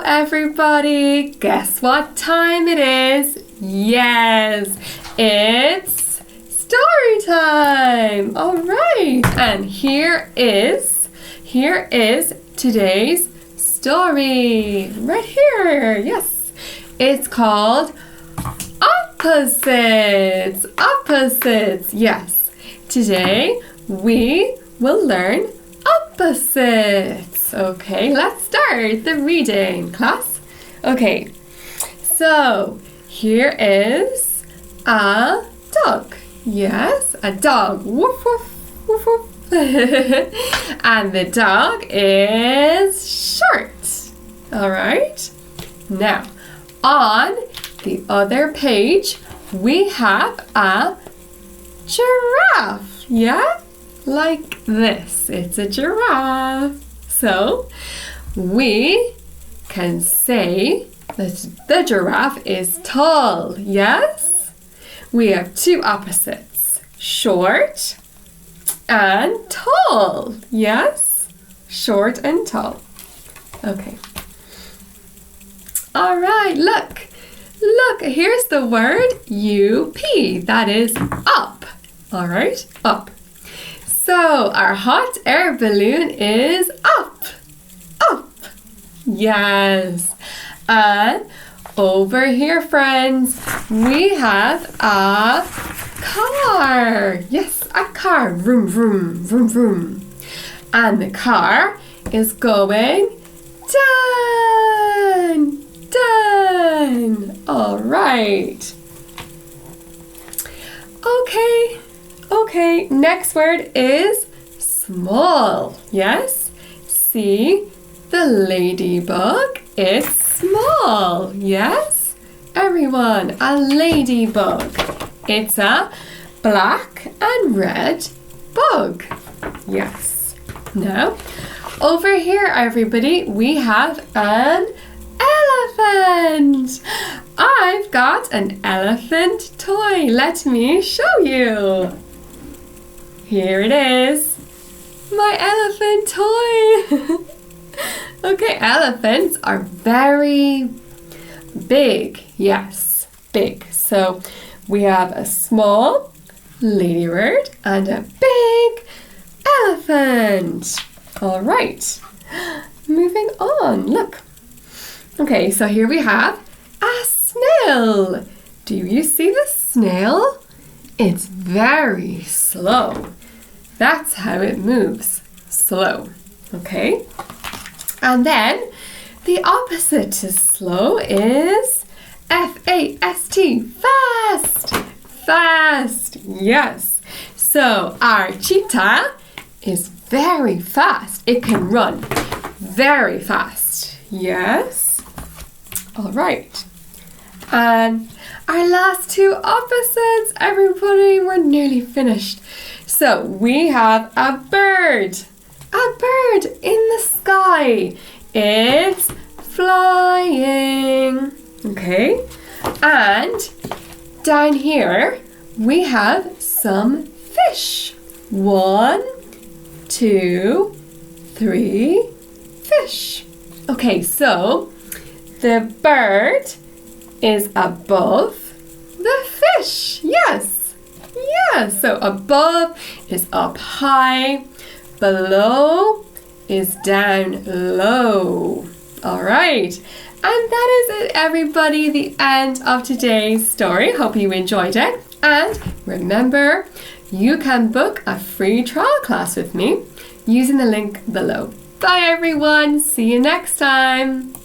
everybody. Guess what time it is? Yes, it's story time. All right, and here is today's story right here. Yes, it's called Opposites. Opposites. Yes, today we will learn opposites. Okay, let's start the reading, class. Okay, so here is a dog. Yes, a dog. Woof, woof, woof, woof. And the dog is short. All right. Now, on the other page, we have a giraffe. Yeah? Like this. It's a giraffe. So, we can say that the giraffe is tall. Yes? We have two opposites. Short and tall. Yes? Short and tall. Okay. All right, look. Look, here's the word UP. That is up. All right, up. So our hot air balloon is up. Up. Yes. And over here, friends, we have a car. Yes, a car. Vroom, vroom, vroom, vroom. And the car is going down. Down. All right. Okay, next word is small. Yes? See the ladybug? It's small. Yes? Everyone, a ladybug. It's a black and red bug. Yes. Now, over here, everybody, we have an elephant. I've got an elephant toy. Let me show you. Here it is. My elephant toy. Okay, elephants are very big. Yes, big. So we have a small ladybird and a big elephant. All right. Moving on. Look. Okay, so here we have a snail. Do you see the snail? It's very slow. That's how it moves. Slow. Okay? And then the opposite to slow is F-A-S-T. Fast. Fast. Yes. So our cheetah is very fast. It can run very fast. Yes? All right. And our last two opposites, everybody, we're nearly finished. So we have a bird. A bird in the sky. It's flying. Okay. And down here, we have some fish. 1, 2, 3 fish. Okay, so the bird is above the fish. Yes. Yes. So above is up high. Below is down low. All right. And that is it, everybody. The end of today's story. Hope you enjoyed it. And remember, you can book a free trial class with me using the link below. Bye, everyone. See you next time.